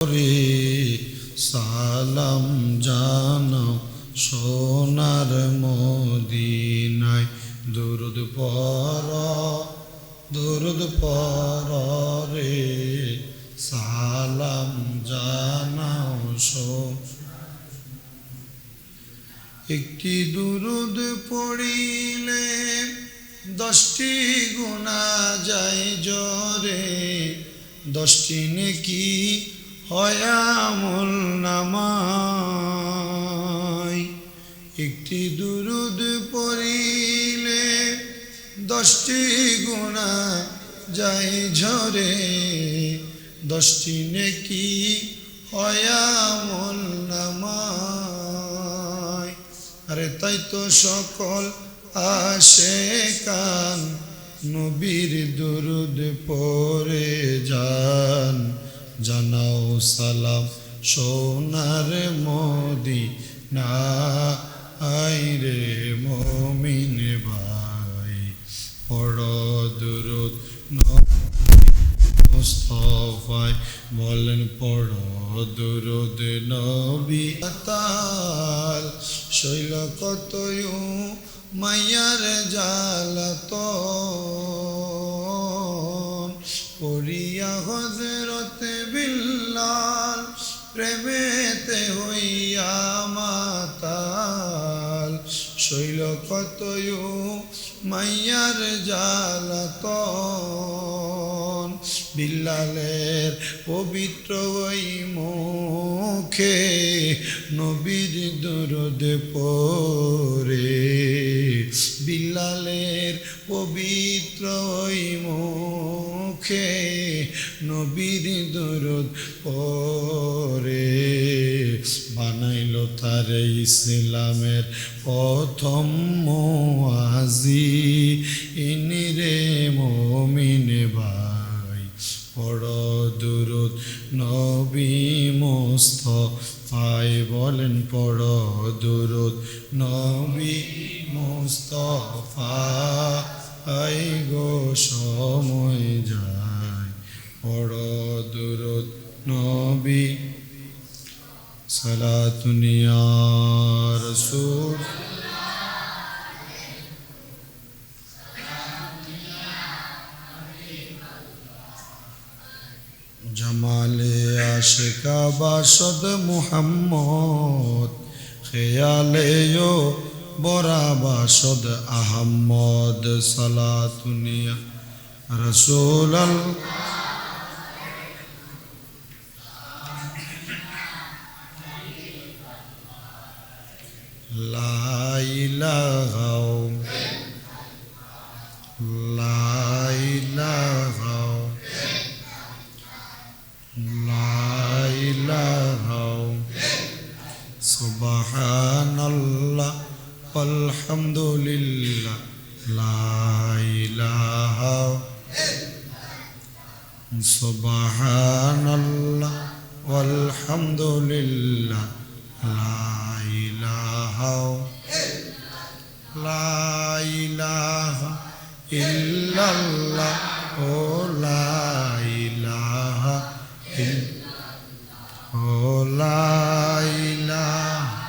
রে সালাম জানাও সোনার মদিনায়। দুরুদ পড় রে সালাম জানাও একটি দুরুদ পড়িলে 10টি গুনাহ যায় জোরে, 10টি নেকি হয় আমল নামায়। একটি দুরুদ পড়িলে 10টি গুনাহ যায় ঝরে, 10টি নেকি হয় আমল নামায়। আরে তাই তো সকল আশেকান নবীর দুরুদ পড়ে যান। জানাও সালাম সোনার মদিনায় রে মুমিন ভাই। পড় দুরুদ মুস্তাফায়, বলেন পড় দুরুদ নবী। তাল শৈল কতয় মায়ার জালাতন, পড়িয়া হযরতে বিল্লাল প্রেমেতে হইয়া মাতাল। শৈল কতয় মায়ার জালাতন, বিল্লালের পবিত্র ওই মুখে নবীর দুরুদ পড়ে। বিল্লালের পবিত্র ওই মুখে নবীর দুরুদ পড়ে। বানাইল তারে ইসলামের প্রথম মুয়াজ্জিন রে মুমিন ভাই। পড় দুরুদ নবী মুস্তাফায়, বলেন পড় দুরুদ নবী মুস্তাফায় গো সময় যায়। পড় দুরুদ নবী। সালাতুন ইয়া রাসূল, জামালে আশিকা বাসদ মুহাম্মদ, খেয়ালে ও বরা বাসদ আহম্মদ। সালাতুন ইয়া রাসূল লা ইলাহা লা ইলাহা লা ইলাহা সুবহানাল্লাহ আলহামদুলিল্লাহ লা ইলাহা সুবহানাল্লাহ আলহামদুলিল্লাহ লা ইলাহা লা ইলাহা ইল্লাল্লাহ ও লা ইলাহা ও লা ইলাহা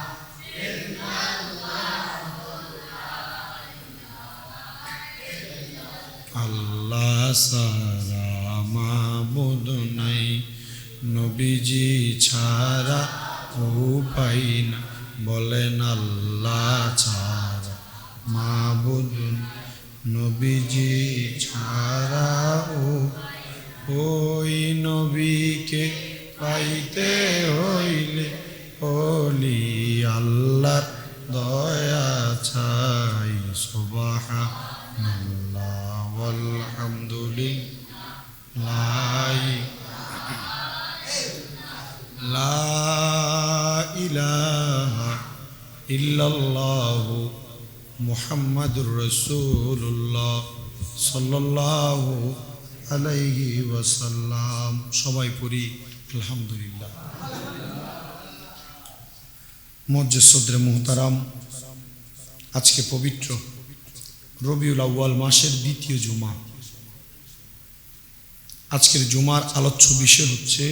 আল্লাহ সারা মাবুদ নাই, নবীজি ছাড়া উপায় না। বলেন আল্লাহ ছাড়া মাবুদ, নবীজি ছাড়া ওই নবীকে পাইতে হইলে ওলি আল্লাহর দয়া চাই। সুবহানাল্লাহ আলহামদুলিল্লাহ লা ইলাহা ইল্লাল্লাহু মুহাম্মাদুর রাসূলুল্লাহ সাল্লাল্লাহু আলাইহি ওয়াসাল্লাম। সবাই পড়ি আলহামদুলিল্লাহ। মুআজ্জিজ সদরে মুহতারাম, আজকে পবিত্র রবিউল আউয়াল মাসের দ্বিতীয় জুমা। আজকের জুমার আলোচ্য বিষয় হচ্ছে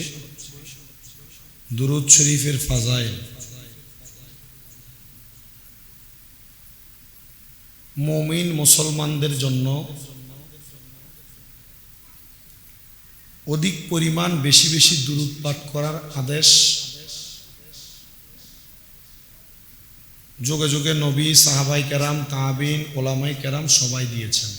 দুরূদ শরীফের ফাজাইল। মুমিন মুসলমানদের জন্য অধিক পরিমাণ বেশি বেশি দুরূদ পাঠ করার আদেশ যুগে যুগে নবী, সাহাবাই কেরাম, তাবিন, ওলামাই কেরাম সবাই দিয়েছেন।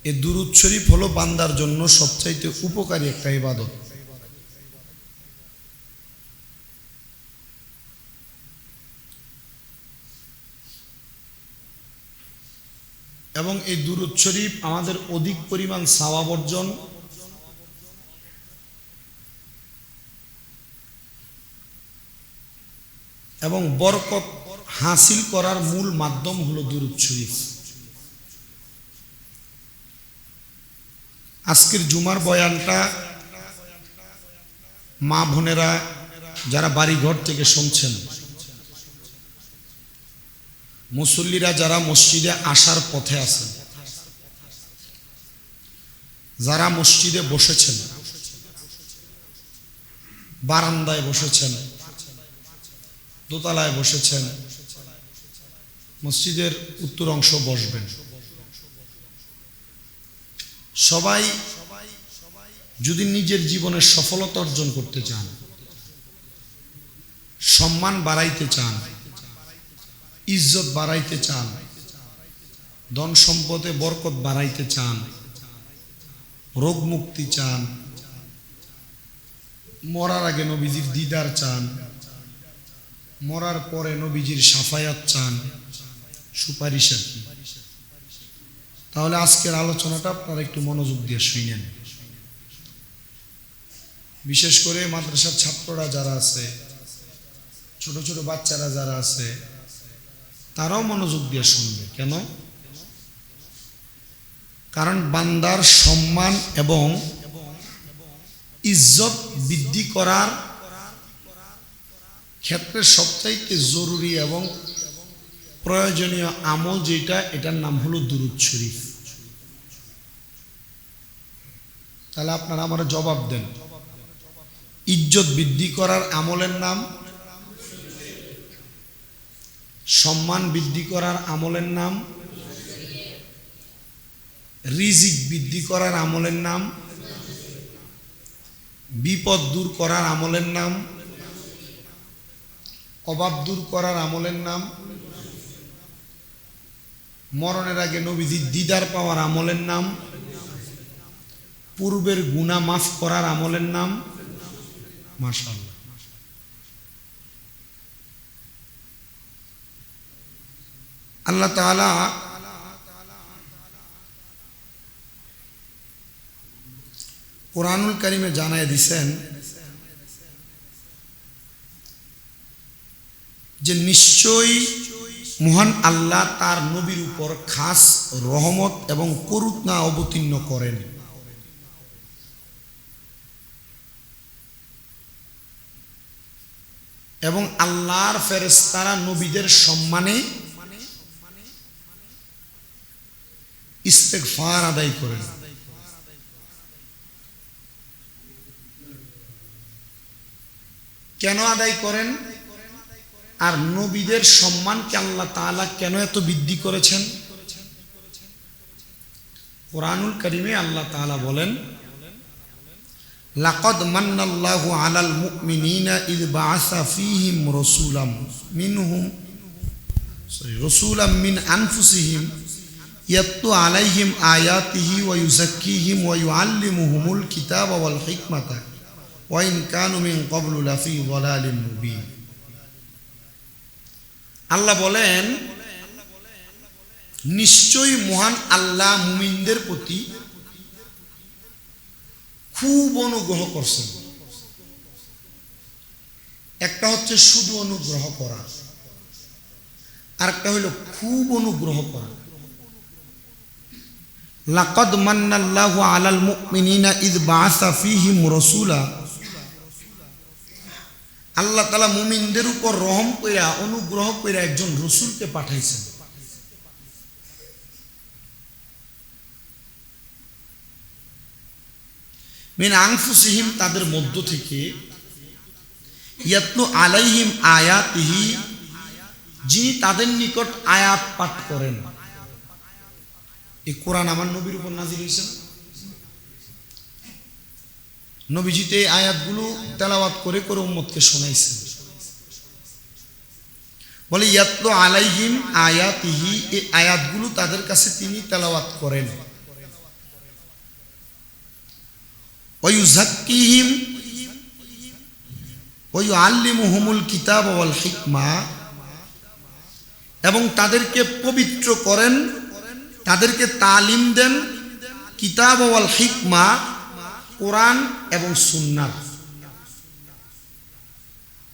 এই দুরূদ শরীফ হলো বান্দার জন্য সবচাইতে উপকারী একটা ইবাদত। এবং এই দুরূদ শরীফ আমাদের অধিক পরিমাণ সওয়াব অর্জন এবং বরকত হাসিল করার মূল মাধ্যম হলো দুরূদ শরীফ। আজকের জুমার বয়ানটা মা বোনেরা যারা বাড়িঘর থেকে শুনছেন, মুসল্লিরা যারা মসজিদে আসার পথে আছেন, যারা মসজিদে বসেছেন, বারান্দায় বসেছেন, দোতলায় বসেছেন, মসজিদের উত্তর অংশ বসবেন, সবাই যদি নিজের জীবনে সফলতা অর্জন করতে চান, সম্মান বাড়াইতে চান, ইজ্জত বাড়াইতে চান, ধন সম্পদে বরকত বাড়াইতে চান, রোগ মুক্তি চান, মরার আগে নবীজির দিদার চান, মরার পরে নবীজির সাফায়াত চান, সুপারিশ আর কি, তাহলে আজকের আলোচনাটা আপনারা একটু মনোযোগ দিয়ে শুনেন। বিশেষ করে মাদ্রাসার ছাত্ররা যারা আছে, ছোট ছোট বাচ্চারা যারা আছে, তারাও মনোযোগ দিয়ে শুনবে। কেন? কারণ বান্দার সম্মান এবং ইজ্জত বৃদ্ধি করার ক্ষেত্রে সবচাইতে জরুরি এবং প্রয়োজনীয় আমল যেটা, এটার নাম হলো দুরূদ শরীফ। তাহলে আপনারা আমরা জবাব দেন, ইজ্জত বৃদ্ধি করার আমলের নাম, সম্মান বৃদ্ধি করার আমলের নাম, রিজিক বৃদ্ধি করার আমলের নাম, বিপদ দূর করার আমলের নাম, অভাব দূর করার আমলের নাম, মরণের আগে নবীজির দিদার পাওয়ার আমলের নাম, পূর্বের গুনাহ মাফ করার আমলের নাম। মাশাআল্লাহ। আল্লাহ তাআলা কুরআনুল কারীমে জানায় দিয়েছেন যে নিশ্চয়ই মহান আল্লাহ তার নবীর উপর খাস রহমত এবং করুণা অবতীর্ণ করেন। এবং আল্লাহর ফেরেশতারা নবীদের সম্মানে ইস্তেগফার আদায় করেন। কেন আদায় করেন? আর নবীদের সম্মানকে আল্লাহ তাআলা কেন এত বৃদ্ধি করেছেন? কুরআনুল কারীমে আল্লাহ তাআলা বলেন, লাকাদ মান্নাল্লাহু আলাল মুমিনিনা ইয বাআসা ফীহিম রাসূলাম মিন আনফুসিহিম ইয়াতলু আলাইহিম আয়াতিহি ওয়া ইউযাক্কিহিম ওয়া ইউআল্লিমুহুমুল কিতাবা ওয়াল হিকমাতা ওয়া ইন কানু মিন ক্বাবলু লাফী যালালিম মুবিন। আল্লাহ বলেন, নিশ্চয়ই মহান আল্লাহ মুমিনদের প্রতি খুব অনুগ্রহ করছেন। একটা হচ্ছে শুধু অনুগ্রহ করা, আর একটা হলো খুব অনুগ্রহ করা। লাকাদ মান্নাল্লাহু আলাল মুমিনিনা ইয বাআসা ফীহিম রাসূলা, আল্লাহ তাআলা মুমিনদের উপর রহম কইরা, অনুগ্রহ কইরা একজন রাসূলকে পাঠাইছেন। মিন আনফুসিহিম তাদের মধ্য থেকে, ইয়াতলু আলাইহিম আয়াতিহি যিনি তাদের নিকট আয়াত পাঠ করেন। এই কোরআন আমার নবীর উপর নাজিল হয়েছে। নবীজি তো এই আয়াতগুলো তেলাওয়াত করে করে উম্মতকে শোনাইছেন। বলে ইয়াতলু আলাইহিম আয়াতিহি, এই আয়াতগুলো তাদের কাছে তিনি তেলাওয়াত করেন। ওয়া ইউযাক্কিহিম ওয়া ইউআল্লিমুহুমুল কিতাব ওয়াল হিকমা, এবং তাদেরকে পবিত্র করেন, তাদেরকে তালিম দেন কিতাব ওয়াল হিকমা, কোরআন এবং সুন্নাহ।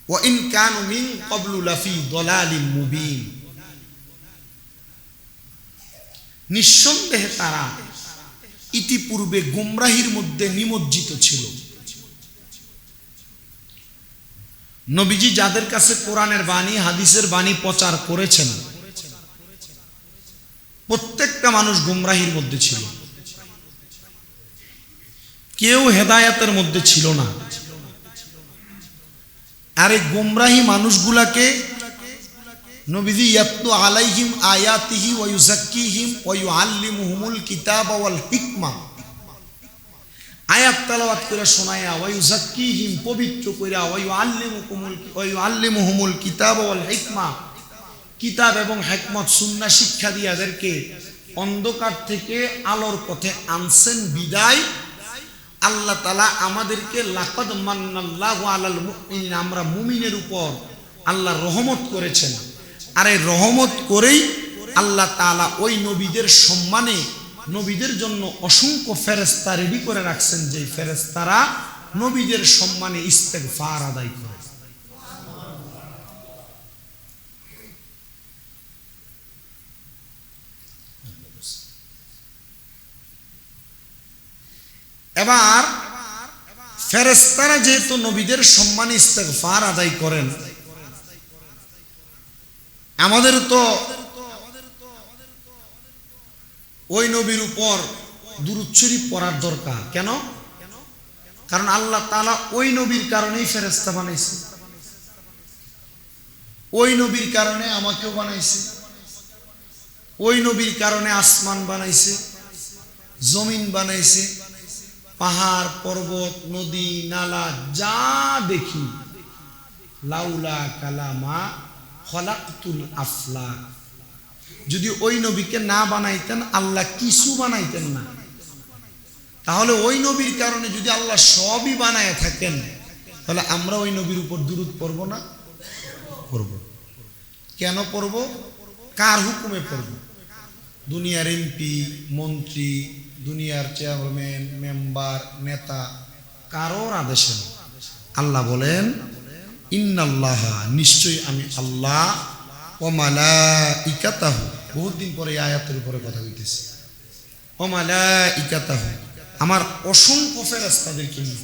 ওয়া ইন কানু মিন ক্বাবলু লাফি দালালিম মুবিন, নিঃসন্দেহে তারা ইতিপূর্বে গুমরাহির মধ্যে নিমজ্জিত ছিল। নবীজি যাদের কাছে কোরআনের বাণী হাদিসের বাণী প্রচার করেছেন প্রত্যেকটা মানুষ গুমরাহির মধ্যে ছিল, কেউ হেদায়েতের মধ্যে ছিল না। আর এই গুমরাহি মানুষগুলাকে নবীজি ইয়াতলু আলাইহিম আয়াতিহি ওয়া ইউযাক্কিহিম ওয়া ইউআল্লিমুহুমুল কিতাবা ওয়াল হিকমা, আয়াত তেলাওয়াত করে শোনায়া, ওয়া ইউযাক্কিহিম পবিত্র কইরা, ওয়া ইউআল্লিমুহুমুল কিতাবা ওয়াল হিকমা, কিতাব এবং হিকমত সুন্নাহ শিক্ষা দিয়ে এদেরকে অন্ধকার থেকে আলোর পথে আনছেন। বিদায় আল্লাহ তাআলা আমাদেরকে লাকাদ মান্নাল্লাহু আলাল মুমিনিন, আমরা মুমিনের উপর আল্লাহ রহমত করেছেন। আর এই রহমত করেই আল্লাহ তাআলা ওই নবীদের সম্মানে নবীদের জন্য অসংখ্য ফেরেশতা রেডি করে রাখছেন, যে ফেরেশতারা নবীদের সম্মানে ইস্তেগফার আদায় করে। এবার ফেরেশতারা যেহেতু নবীদের সম্মানে ইস্তেগফার আদায় করেন, আমাদের তো ওই নবীর উপর দুরূদ শরীফ পড়ার দরকার। কেন? কারণ আল্লাহ তাআলা ওই নবীর কারণেই ফেরেশতা বানাইছে, ওই নবীর কারণে আমাকেও বানাইছে, ওই নবীর কারণে আসমান বানাইছে, জমিন বানাইছে, পাহাড় পর্বত নদী নালা যা দেখি। লাউলা কালামা খলাকতুল আফলাক, যদি ওই নবীকে না বানাইতেন আল্লাহ কিছু বানাইতেন না। তাহলে ওই নবীর কারণে যদি আল্লাহ সবই বানায় থাকেন, তাহলে আমরা ওই নবীর উপর দুরূদ পড়ব না? পড়ব। কেন পড়ব? কার হুকুমে পড়ব? দুনিয়ার এমপি মন্ত্রী, দুনিয়ার চেয়ারম্যান মেম্বার নেতা, কারোর আদেশে না। আল্লাহ বলেন ইন্নাল্লাহা, নিশ্চয়ই আমি আল্লাহ, ওয়া মালাইকাতাহু, বহুত দিন পরে এই আয়াতের উপরে কথা হইতেছে, ওয়া মালাইকাতাহু, আমার অসংখ্য ফেরেশতাদেরকে নিয়ে।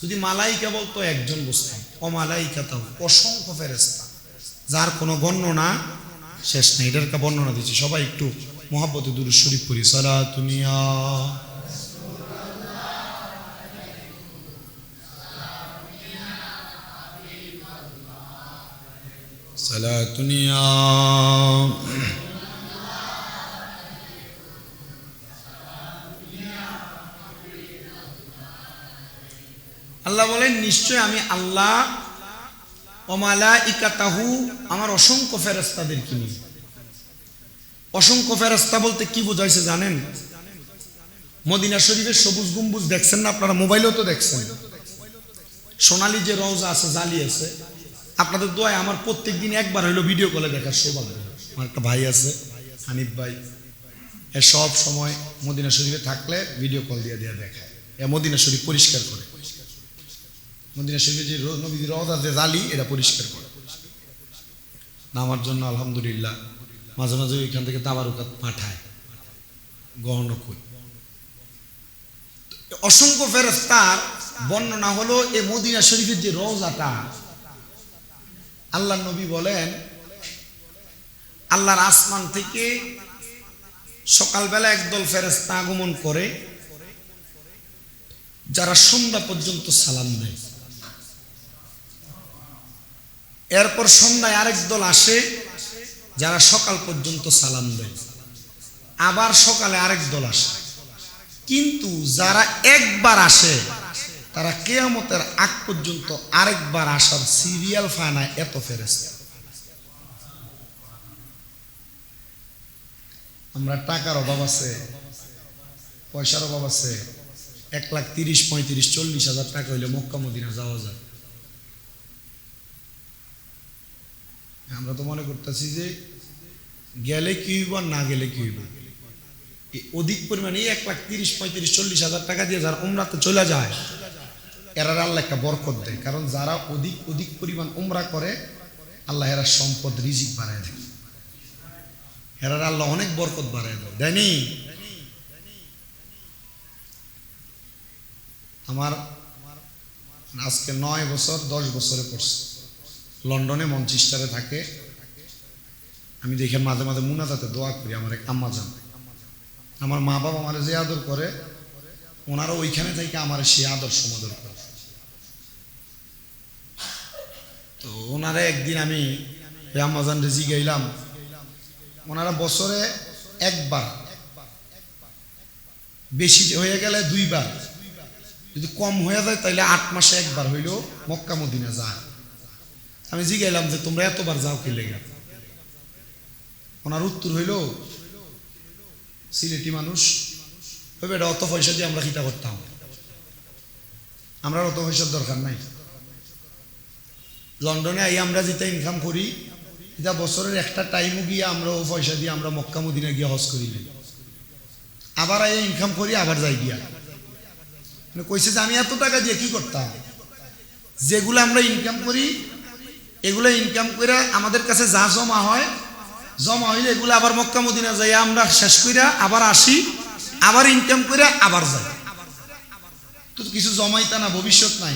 যদি মালাইকা বলতো একজন বুঝতাম, ওয়া মালাইকাতাহু অসংখ্য ফেরেশতা, যার কোনো বর্ণনা শেষ নেই। এটার একটা বর্ণনা দিচ্ছি, সবাই একটু মুহাব্বতে দুরূদ শরীফ পড়ি। সালাতুনিয়া সালাতুনিয়া আল্লাহ বলেন নিশ্চয় আমি আল্লাহ, ওয়া মালাইকাতাহু আমার অসংখ্য ফেরেশতাদেরকে নিয়ে। অসংখ্য ফেরেশতা বলতে কি বোঝাইছে জানেন? মদিনা শরীফের সবুজ গম্বুজ দেখছেন না আপনারা? মোবাইলেও তো দেখছেন। সোনালী যে রওজা আছে, জালি আছে, আপনাদের দোয়ায় আমার প্রত্যেক দিন একবার হইলো ভিডিও কলে দেখার সৌভাগ্য। আমার একটা ভাই আছে হানিফ ভাই, এ সব সময় মদিনা শরীফে থাকলে ভিডিও কল দিয়ে দেখায়। এ মদিনা শরীফ পরিষ্কার করে, মদিনা শরীফে যে নবীর রওজা যে জালি, এটা পরিষ্কার করে নামার জন্য। আলহামদুলিল্লাহ মাঝে মাঝে ওইখান থেকে তাবারুকাত পাঠায়, গহন কই। অসংখ্য ফেরেশতার বর্ণনা হলো এই মদিনা শরীফের যে রওজাটা, আল্লাহ নবী বলেন আল্লাহর আসমান থেকে সকালবেলা একদল ফেরেশতা আগমন করে, যারা সন্ধ্যা পর্যন্ত সালাম দেয়, এরপর সন্ধ্যায় আরেক দল আসে যারা সকাল পর্যন্ত সালাম দেয়, আবার সকালে আরেক দল আসে। কিন্তু যারা একবার আসে তারা কিয়ামতের আগ পর্যন্ত আরেকবার আসার সিরিয়াল পায় না, এত ফেরেশতা। আমরা টাকার অভাব আছে, পয়সার অভাব আছে, 1,30,000, 35,000, 40,000 টাকা হইলে মক্কা মদিনা যাওয়া যায়। আমরা তো মনে করতেছি যে গেলে কি হইব আর না গেলে কি হইব। অধিক পরিমাণে 1,30,000, 35,000, 40,000 টাকা দিয়ে যারা উমরাতে চলে যায়, এরা আল্লাহ একটা বরকত দেয়। কারণ যারা অধিক পরিমাণ উমরা করে, আল্লাহ এরা সম্পদ রিজিক বাড়ায় দেয়, এরা আল্লাহ অনেক বরকত বাড়ায় দেয়, দেয়নি? আমার আজকে 9 বছর 10 বছরে পড়ছে, লন্ডনে মঞ্চেস্টারে থাকে। আমি দেখে মাঝে মাঝে মুনাজাতে দোয়া করি। আমার এক আম্মা জান, আমার মা বাবা আমার যে আদর করে, ওনারা ওইখানে থেকে আমার সে আদর সমাদর করে। তো ওনারা একদিন আমি আম্মা জান রেজি গাইলাম, ওনারা বছরে একবার, বেশি হয়ে গেলে 2 বার, যদি কম হয়ে যায় তাহলে 8 মাসে একবার হইল মক্কা মদিনা যায়। আমি জিগাইলাম যে তোমরা এতবার যাও কি লেগে? ওনার উত্তর হইল, সিলেটি মানুষ, ওই বেটা অত পয়সা দিয়ে আমরা খিতা করতাম, আমরা অত পয়সার দরকার নাই। লন্ডনে আই আমরা যেটা ইনকাম করি, এটা বছরের একটা টাইমও গিয়ে আমরা ও পয়সা দিয়ে আমরা মক্কা মদিনা গিয়ে হজ করি, আবার আই ইনকাম করি, আবার যাই গিয়া। কইছে যে আমি এত টাকা দিয়ে কি করতাম? যেগুলো আমরা ইনকাম করি, এগুলো ইনকাম করে আমাদের কাছে যা জমা হয়, জমা হইলে এগুলো আবার মক্কা মদিনা যাই আমরা শেষ কইরা আবার আসি, আবার ইনকাম করে আবার যাই। তো কিছু জমাইতা না, ভবিষ্যৎ নাই।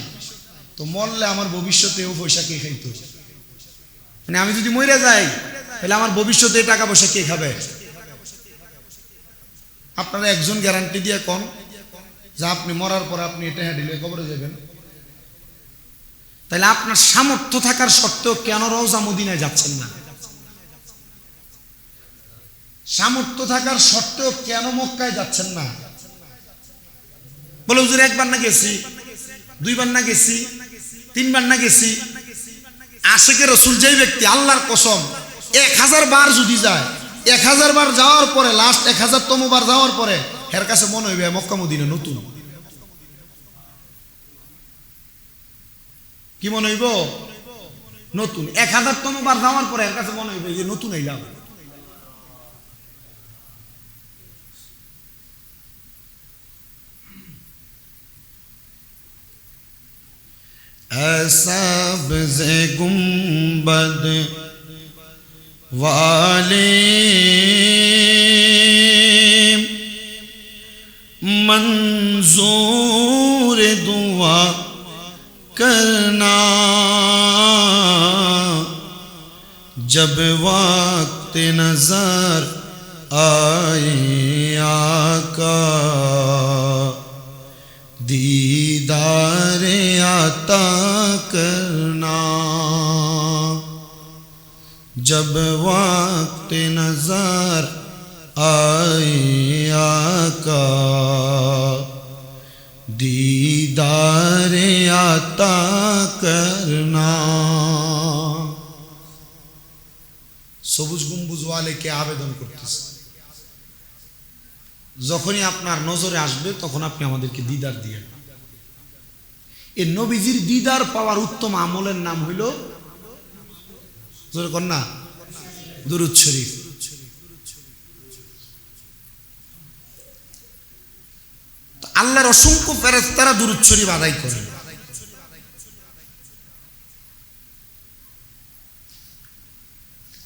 তো মরলে আমার ভবিষ্যতেও পয়সা কে খাইতো? মানে আমি যদি মরে যাই তাহলে আমার ভবিষ্যতে টাকা পয়সা কে খাবে? আপনারা একজন গ্যারান্টি দিয়ে কোন যে আপনি মরার পরে আপনি এটা হ্যাঁ কবরে যাবেন? তাহলে আপনার সামর্থ্য থাকার সত্ত্বেও কেন রওজা মদিনায় যাচ্ছেন না? সামর্থ্য থাকার সত্ত্বেও কেন মক্কায় যাচ্ছেন না? বলে হুজুর একবার না গেছি, 2 বার না গেছি, 3 বার না গেছি। আশিকে রাসূল যেই ব্যক্তি, আল্লাহর কসম, 1000 বার যদি যায়, 1000 বার যাওয়ার পরে, লাস্ট 1000তম বার যাওয়ার পরে এর কাছে মনে হইবে মক্কা মদিনা নতুন। কি মনে হইব? নতুন। 1000তম বার যাওয়ার পরে এর কাছে মনে হইবে যে নতুন হইলাম। सब्ज़ गुंबद वाले मंजूर दुआ करना, जब वक्त नजर आए आका, दीदार आता करना, जब वक्त नजर आए आका, दीदार आता करना। সবুজ গম্বুজ ওয়ালেকে আবেদন করতেছে, যখনই আপনার নজরে আসবে তখন আপনি আমাদেরকে দিদার দিয়ে। এই নবীজির দিদার পাওয়ার উত্তম আমলের নাম হইল, জোরে কর না, দুরূদ শরীফ। আল্লাহর অসংখ্য ফেরেশতারা দুরূদ শরীফ আদায় করে।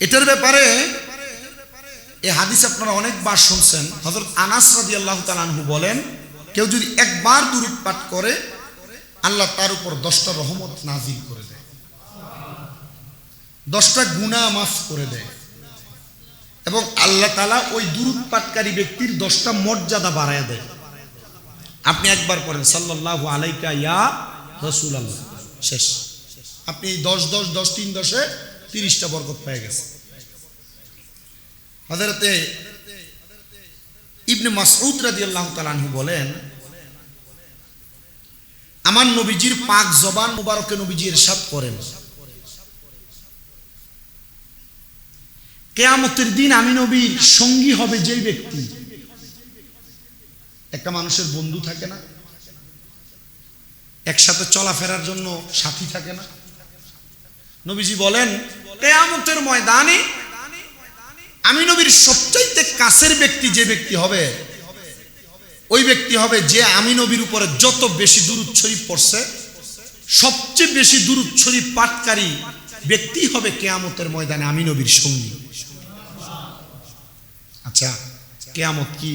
এটার ব্যাপারে এই হাদিস আপনারা অনেকবার শুনছেন। হযরত আনাস রাদিয়াল্লাহু তাআলা আনহু বলেন, কেউ যদি একবার দুরূদ পাঠ করে আল্লাহ তার উপর 10টা রহমত নাজিল করে দেয়, 10টা গুনাহ মাফ করে দেয়, এবং আল্লাহ তাআলা ওই দুরূদ পাঠকারী ব্যক্তির 10টা মর্যাদা বাড়ায় দেয়। আপনি একবার পড়েন সাল্লাল্লাহু আলাইকা ইয়া রাসূলুল্লাহ, শেষ। আপনি 10 3 10-এ 30টা বরকত পেয়ে গেছেন। হযরতে ইবনে মাসউদ রাদিয়াল্লাহু তাআলা আনহু বলেন, আমার নবীজির পাক জবান মুবারকে নবীজি ইরশাদ করেন, কিয়ামতের দিন আমি নবীর সঙ্গী হবে যেই ব্যক্তি, একটা মানুষের বন্ধু থাকে না, একসাথে চলাফেরার জন্য সাথী থাকে না, নবীজি বলেন কিয়ামতের ময়দানে আমি নবীর সবচাইতে কাছের ব্যক্তি যে ব্যক্তি হবে, ওই ব্যক্তি হবে যে আমি নবীর উপরে যত বেশি দুরূদ শরীফ পড়ছে, সবচেয়ে বেশি দুরূদ শরীফ পাঠকারী ব্যক্তি হবে কিয়ামতের ময়দানে আমি নবীর সঙ্গী। আচ্ছা, কিয়ামত কি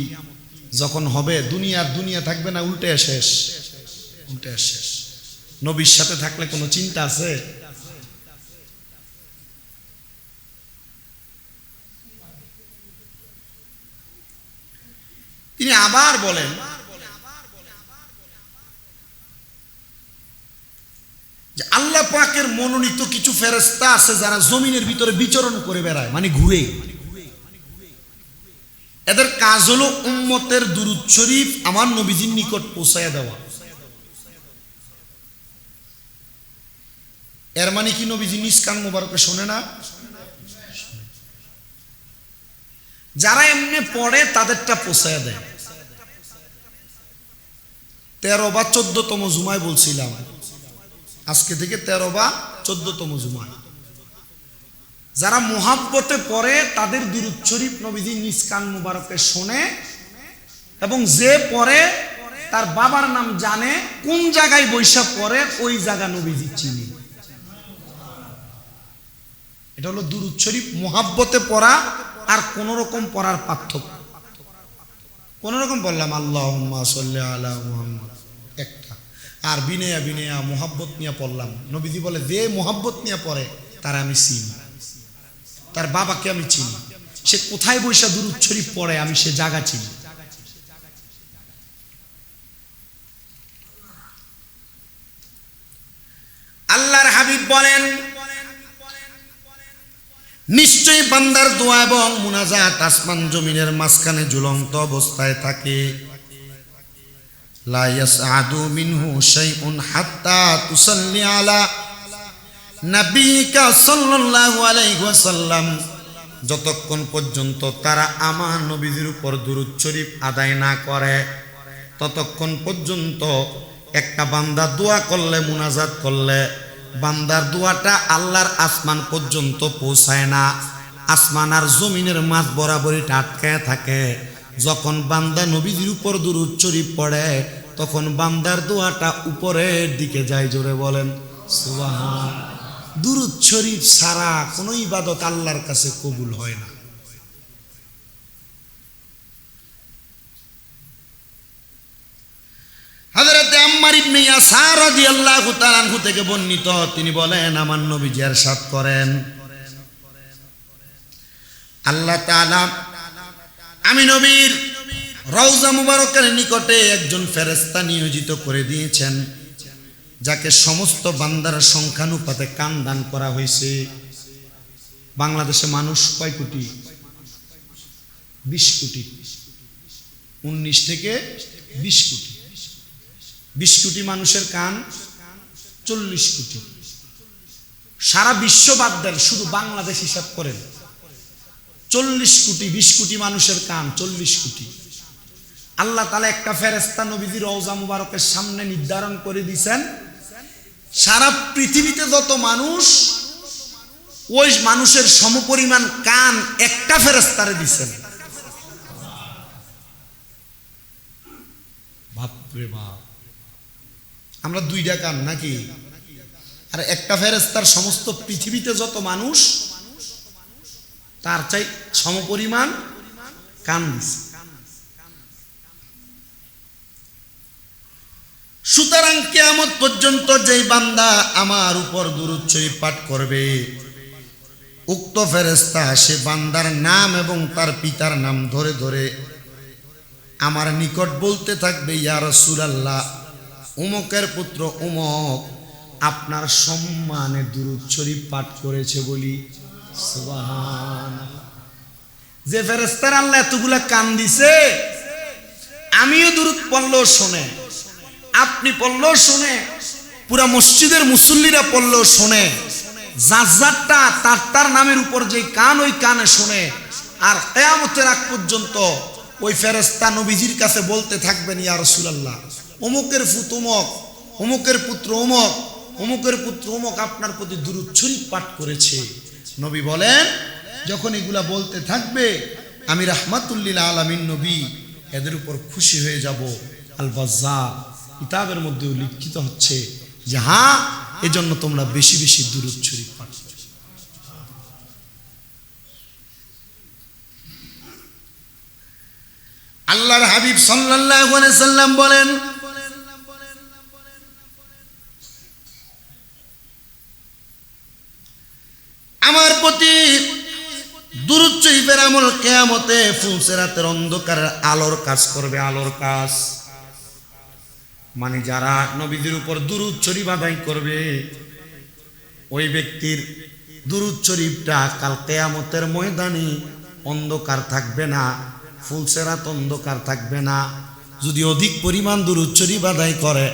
যখন হবে দুনিয়া থাকবে না, উল্টে শেষ? উল্টে শেষ। নবীর সাথে থাকলে কোনো চিন্তা আছে? তিনি আবার বলেন, যে আল্লাহ পাকের মনোনীত কিছু ফেরেশতা আছে যারা জমিনের ভিতরে বিচরণ করে বেড়ায়, মানে ঘুরে। এদের কাজ হলো উম্মতের দুরূদ শরীফ আমার নবীজির নিকট পৌঁছায়া দেওয়া। এর মানে কি নবীজি নিজ কান মোবারকে শোনে না? যারা এমনি পড়ে তাদেরটা পৌঁছায়া দেয়। 13 বা 14তম জুমায় বলছিলাম, আজকে থেকে 13 বা 14তম জুমায় যারা মুহাব্বতে পড়ে তাদের দুরূদ শরীফ নবীজি নিজ কান মুবারকে শোনে, এবং যে পড়ে তার বাবার নাম জানে, কোন জায়গায় বৈশা পড়ে ওই জায়গা নবীজি চিনি। এটা হলো দুরূদ শরীফ মুহাব্বতে পড়া আর কোন রকম পড়ার পার্থক্য। কোন রকম বললাম আল্লাহুম্মা সাল্লি আলা মুহাম্মদ একটা, আর বিনয়া মুহাব্বত নিয়ে পড়লাম। নবীজি বলে যে মুহাব্বত নিয়ে পড়ে তার আমি চিনি, তার বাবাকে আমি চিনি, সে কোথায় বৈশা দুরূদ শরীফ পড়ে আমি সে জায়গা চিনি। আল্লাহর হাবিব বলেন, নিশ্চয়ই বান্দার দোয়া এবং মুনাজাত আসমান জমিনের মাঝখানে ঝুলন্ত অবস্থায় থাকে। লা ইয়াসআদু মিনহু শাইউন হাত্তা তুসাল্লি আলা নবিয়িকা সাল্লাল্লাহু আলাইহি ওয়াসাল্লাম, যতক্ষণ পর্যন্ত তারা আমার নবীজির উপর দুরূদ শরীফ আদায় না করে, ততক্ষণ পর্যন্ত একটা বান্দা দোয়া করলে, মুনাজাত করলে, বান্দার দোয়াটা আল্লাহর আসমান পর্যন্ত পৌঁছায় না, আসমান আর জমিনের মাঝ বরাবরই আটকায় থাকে। যখন বান্দা নবীজির উপর দুরূদ শরীফ পড়ে, তখন বান্দার দোয়াটা উপরের দিকে যায়। জোরে বলেন সুবহান। দুরূদ শরীফ ছাড়া কোনো ইবাদত আল্লাহর কাছে কবুল হয় না। হযরত আম্মার ইবনে ইয়াসার রাদিয়াল্লাহু তাআলা আনহু থেকে বর্ণিত, তিনি বলেন আমার নবীজি ইরশাদ করেন, আল্লাহ তাআলা আমি নবীর রওজা মুবারকের নিকটে একজন ফেরেশতা নিয়োজিত করে দিয়েছেন, যাকে সমস্ত বান্দার সংখ্যানুপাতে কান দান করা হয়েছে। বাংলাদেশে মানুষ কয় কোটি? 20 কোটি। 19 থেকে 20 কোটি। 20 কোটি মানুষের কান 40 কোটি। সারা বিশ্ব বাদ দেন, শুধু বাংলাদেশ হিসাব করেন, 40 কোটি। 20 কোটি মানুষের কান 40 কোটি। আল্লাহ তাআলা একটা ফেরেশতা নবীজির রওজা মুবারকের সামনে নির্ধারণ করে দিয়েছেন, সারা পৃথিবীতে যত মানুষ, ওই মানুষের সমপরিমাণ কান একটা ফেরেশতারে দিয়েছেন। বাপরে বাপ, আমরা 2টা কান নাকি? আর একটা ফেরেশতার সমস্ত পৃথিবীতে যত মানুষ তার চাই সমপরিমাণ কান দিছে। সুতরাং কিয়ামত পর্যন্ত যেই বান্দা আমার উপর দুরূদ শরীফ পাঠ করবে, উক্ত ফেরেশতা সে বান্দার নাম এবং তার পিতার নাম ধরে ধরে আমার নিকট বলতে থাকবে, ইয়া রাসূলুল্লাহ, অমুকের পুত্র অমুক আপনার সম্মানে দুরূদ শরীফ পাঠ করেছে বলি। সুবহানাল্লাহ। যে ফেরেশতার আল্লাহ এতগুলা কান দিছে, আমিও দুরূদ পড়লেও শোনে, আপনি পড়লেও শোনে, পুরা মসজিদের মুসল্লিরা পড়লেও শোনে, যার তার নামের উপর যে কান, ওই কানে শোনে। আর কিয়ামতের আগ পর্যন্ত ওই ফেরেশতা নবীজির কাছে বলতে থাকবেন, ইয়া রাসূলুল্লাহ, অমুকের ফুত অমুক, অমুকের পুত্র অমুক, অমুকের পুত্র অমুক আপনার প্রতি দুরূদ শরীফ পাঠ করেছে। নবী বলেন, যখন এগুলা বলতে থাকবে, আমি রাহমাতুল লিল আলামিন নবী এদের উপর খুশি হয়ে যাব। আল বাজ্জার কিতাবের মধ্যে লিখিত হচ্ছে যে হ্যাঁ, এজন্য তোমরা বেশি বেশি দুরূদ শরীফ পাঠ করো। আল্লাহর হাবিব সাল্লাল্লাহু আলাইহি সাল্লাম বলেন, আমার প্রতি দুরূদ শরীফের আমল কিয়ামতে ফুলসেরাতের অন্ধকারের আলোর কাজ করবে। আলোর কাজ মানে যারা নবীদের উপর দুরূদ শরীফ আদায় করবে, ওই ব্যক্তির দুরূদ শরীফটা কাল কিয়ামতের ময়দানে অন্ধকার থাকবে না, ফুলসেরাত অন্ধকার থাকবে না। যদি অধিক পরিমাণ দুরূদ শরীফ আদায় করে,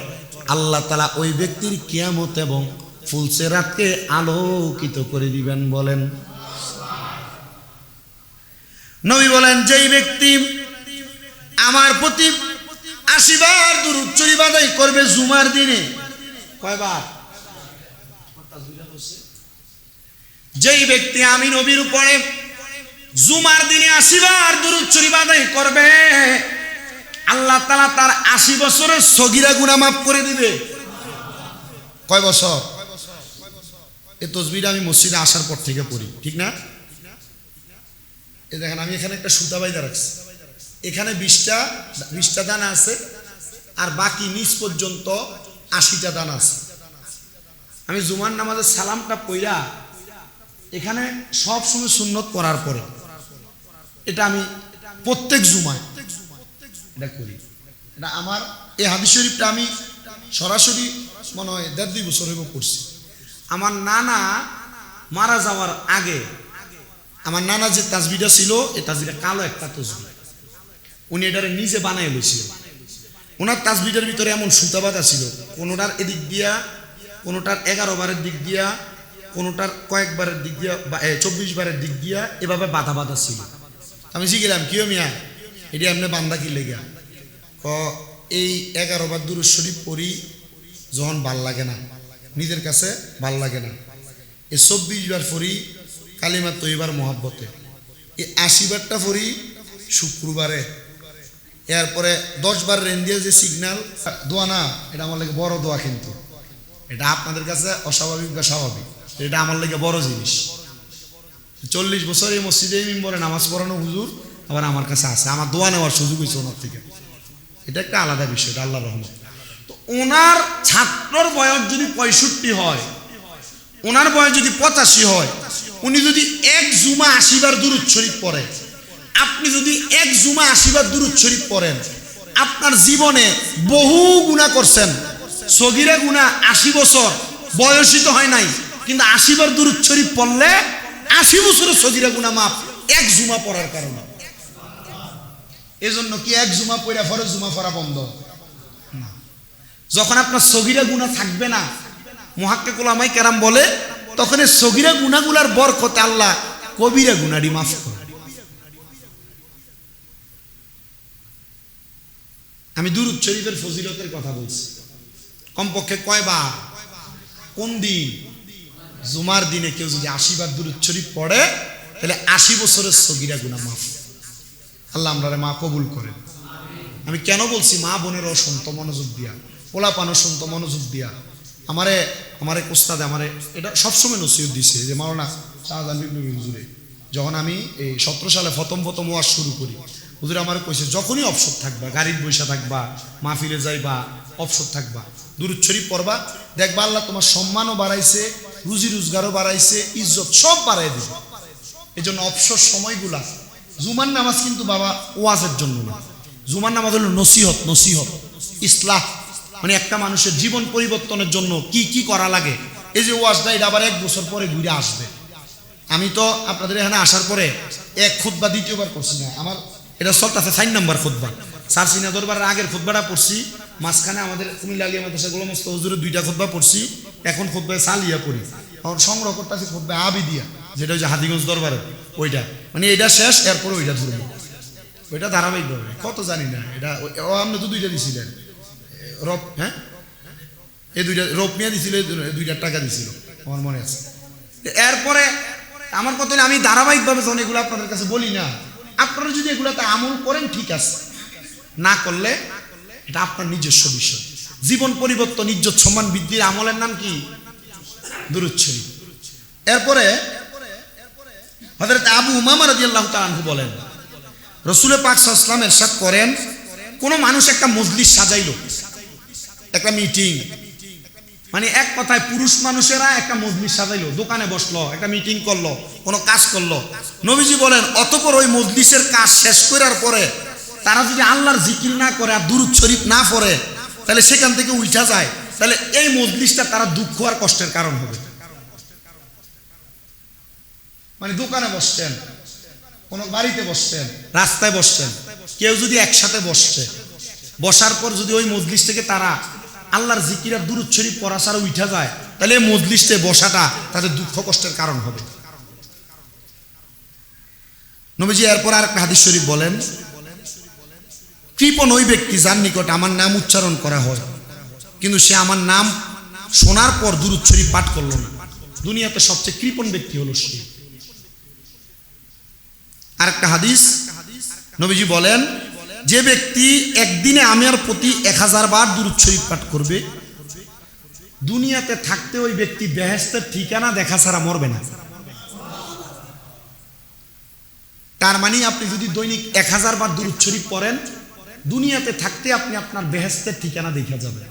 আল্লাহ তাআলা ওই ব্যক্তির কিয়ামত এবং ফুলসেরাতকে আলোকিত করে দিবেন। বলেন নবী বলেন, যেই ব্যক্তি আমার প্রতি 80 বার দুরূদ শরীফ আদায় করবে জুমার দিনে, কয়বার? যেই ব্যক্তি আমি নবীর উপরে জুমার দিনে 80 বার দুরূদ শরীফ আদায় করবে, আল্লাহ তাআলা তার 80 বছরের সগীরা গুনাহ মাফ করে দিবে। কয় বছর? এই তাসবিহটা আমি মসজিদে আসার পর থেকে পড়ি, ঠিক না? এই দেখেন, আমি এখানে একটা সুতা বাইদা রাখছি, এখানে 20টা দানা আছে, আর বাকি নিচ পর্যন্ত 80টা দানা আছে। আমি জুমার নামাজের সালামটা পড়া এখানে সব সময় সুন্নত করার পরে এটা আমি প্রত্যেক জুমায় এটা করি। এটা আমার এই হাদিস শরীফটা আমি সরাসরি মনে হয় 1.5-2 বছর হইব পড়ছি। আমার নানা মারা যাওয়ার আগে আমার নানা যে তাসবিহটা ছিল, এই তাসবিহটা কালো একটা তাসবিহ, উনি এটারে নিজে বানাই লইছিল। ওনার তাসবিহটার ভিতরে এমন সুতা বাঁধা ছিল, কোনোটার এদিক দিয়া, কোনোটার 11 বারের দিক দিয়া, কোনোটার কয়েকবারের দিক দিয়া, 24 বারের দিক দিয়া, এভাবে বাঁধা বাঁধা ছিল। আমি শিখলাম, কিও মিয়া এটি এমনি বান্ধা কি লেগা? এই 11 বার দুরূদ শরীফ পড়ি যখন ভাল লাগে না, নিজের কাছে ভাল লাগে না, এই 24 বার পড়ি কালিমা তৈবার মহব্বতে, এই 80 বারটা পড়ি শুক্রবারে, এরপরে 10 বার রেন্দিয়া যে সিগন্যাল দোয়া না, এটা আমার লাগে বড় দোয়া। কিন্তু এটা আপনাদের কাছে অস্বাভাবিক বা স্বাভাবিক, এটা আমার লাগে বড় জিনিস। 40 বছর এই মসজিদে মিম্বরে নামাজ পড়ানো হুজুর আবার আমার কাছে আছে, আমার দোয়া নেওয়ার সুযোগ হয়েছে ওনার থেকে। এটা একটা আলাদা বিষয়, এটা আল্লাহর রহমত। তো ওনার ছাত্রর বয়স যদি 65 হয়, ওনার বয়স যদি 85 হয়, উনি যদি এক জুমা 80 বার দুরূদ শরীফ পড়ে, আপনি যদি এক জুমা 80 বার দুরূদ শরীফ পড়েন, আপনার জীবনে বহু গুনাহ করছেন, সগীরা গুনাহ, 80 বছর বয়সই তো হয় নাই, কিন্তু 80 বার দুরূদ শরীফ পড়লে 80 বছরের সগীরা গুনাহ মাফ, এক জুমা পড়ার কারণে। এজন্য কি এক জুমা পড়া ফরজ জুমা পড়া বন্ধ না? যখন আপনার সগীরা গুনাহ থাকবে না, মুহাক্কিক উলামায়ে কেরাম বলে, তখন এই সগীরা গুনাহগুলার বরকতে আল্লাহ কবিরা গুনাহটি মাফ করে। আমি দুরূদ শরীফের ফজিলতের কথা বলছি। কমপক্ষে কয়বার, কোন দিন? জুমার দিনে কেউ যদি 80 বার দুরূদ শরীফ পড়ে, তাহলে 80 বছরের সগীরা গুনাহ মাফ। আল্লাহ আমরারে মা কবুল করেন। আমি কেন বলছি, মা বোনেরও শুনতো মনোযোগ দিয়া, পোলাপানও শুনতো মনোযোগ দিয়া। আমারে ওস্তাদ আমারে এটা সবসময় নসিহত দিছে যে মাওলানা শাহজাহান বিপ্লবী হুজুরে, যখন আমি এই 17 সালে প্রথম ওয়াজ শুরু করি, হুজুর আমারে কইছে, যখনই অবসর থাকবা, গাড়ির বৈশা থাকবা, মাহফিলে যাইবা, অবসর থাকবা, দুরূদ শরীফ পড়বা, দেখবা আল্লাহ তোমার সম্মানও বাড়াইছে, রুজি রোজগারও বাড়াইছে, ইজ্জত সব বাড়াই দিবে। এই জন্য অবসর সময়গুলা, জুমার নামাজ কিন্তু বাবা ওয়াজের জন্য না, জুমার নামাজ হলো নসিহত, নসিহত ইসলাহ, মানে একটা মানুষের জীবন পরিবর্তনের জন্য কি কি করা লাগে। এই যে ওয়াজটা এটা আবার 1 বছর পরে ঘুরে আসবে। আমি তো আপনাদের এখানে আসার পরে এক খুতবা দ্বিতীয়বার করছি না, আমার এটা চলতেছে 4 নম্বর খুতবা। সারসিনা দরবারের আগের খুতবাটা পড়ছি, মাঝখানে আমাদের কুমিল্লা আলিয়া মাদ্রাসা গোলাম মোস্তফা হুজুরের 2টা খুতবা পড়ছি, এখন খুতবায় সালিয়া পড়ি, এখন সংগ্রহ করতেছি খুতবায় আবিদিয়া, যেটা হচ্ছে হাদিগঞ্জ দরবারের ওইটা, মানে এটা শেষ, এরপরে ওইটা ধরবো, ওইটা ধারাবাহিকভাবে কত জানি না। এটা আপনি তো 2টা দিছিলেন রব, হ্যাঁ এই 2টা রব মিয়া দিছিল, 2,000 টাকা দিছিল আমার মনে আছে। এরপরে আমার কথা হলে আমি ধারাবাহিকভাবে যখন এগুলো আপনাদের কাছে বলি না, আপনারা যদি এগুলোতে আমল করেন ঠিক আছে, না করলে এটা আপনার নিজস্ব বিষয়। জীবন পরিবর্তন, ইজ্জত সম্মান বৃদ্ধির আমলের নাম কি? দুরূদ শরীফ। এরপরে হযরত আবু উমামা রাদিয়াল্লাহু তাআলা আনহু বলেন, রাসূল পাক সাল্লাল্লাহু আলাইহি ওয়াসাল্লাম ইরশাদ করেন, কোন মানুষ একটা মজলিস সাজাইলো, একটা মিটিং, মানে এক কথায় পুরুষ মানুষেরা একটা মজলিস সাজাইলো, দোকানে বসলো, একটা মিটিং করলো, কোনো কাজ করলো। নবীজি বলেন, অতঃপর ওই মজলিসের কাজ শেষ করার পরে তারা যদি আল্লাহর জিকির না করে আর দুরূদ শরীফ না পড়ে, তাহলে সেখান থেকে উঠা যায়, তাহলে এই মজলিসটা তারা দুঃখ আর কষ্টের কারণ হবে। মানে দোকানে বসছেন, কোন বাড়িতে বসছেন, রাস্তায় বসছেন, কেউ যদি একসাথে বসছে, বসার পর যদি ওই মজলিস থেকে তারা আল্লাহর জিকির আর দুরূদ শরীফ পড়া ছাড়া উঠা যায়, তাহলে এই মজলিসে বসাটা তাদের দুঃখ কষ্টের কারণ হবে। নবীজি এরপর আরেকটা হাদিস শরীফ বলেন, কৃপণ ওই ব্যক্তি যার নিকট আমার নাম উচ্চারণ করা হয়, কিন্তু সে আমার নাম শোনার পর দুরূদ শরীফ পাঠ করলো না, দুনিয়াতে সবচেয়ে কৃপণ ব্যক্তি হলো সে। আরেকটা হাদিস নবীজি বলেন, যে ব্যক্তি একদিনে আমার প্রতি 1000 বার দুরূদ শরীফ পাঠ করবে, দুনিয়াতে থাকতে ওই ব্যক্তি বেহেশতের ঠিকানা দেখা ছাড়া মরবে না। তার মানে আপনি যদি দৈনিক 1000 বার দুরূদ শরীফ পড়েন, দুনিয়াতে থাকতে আপনি আপনার বেহেশতের ঠিকানা দেখা যাবে।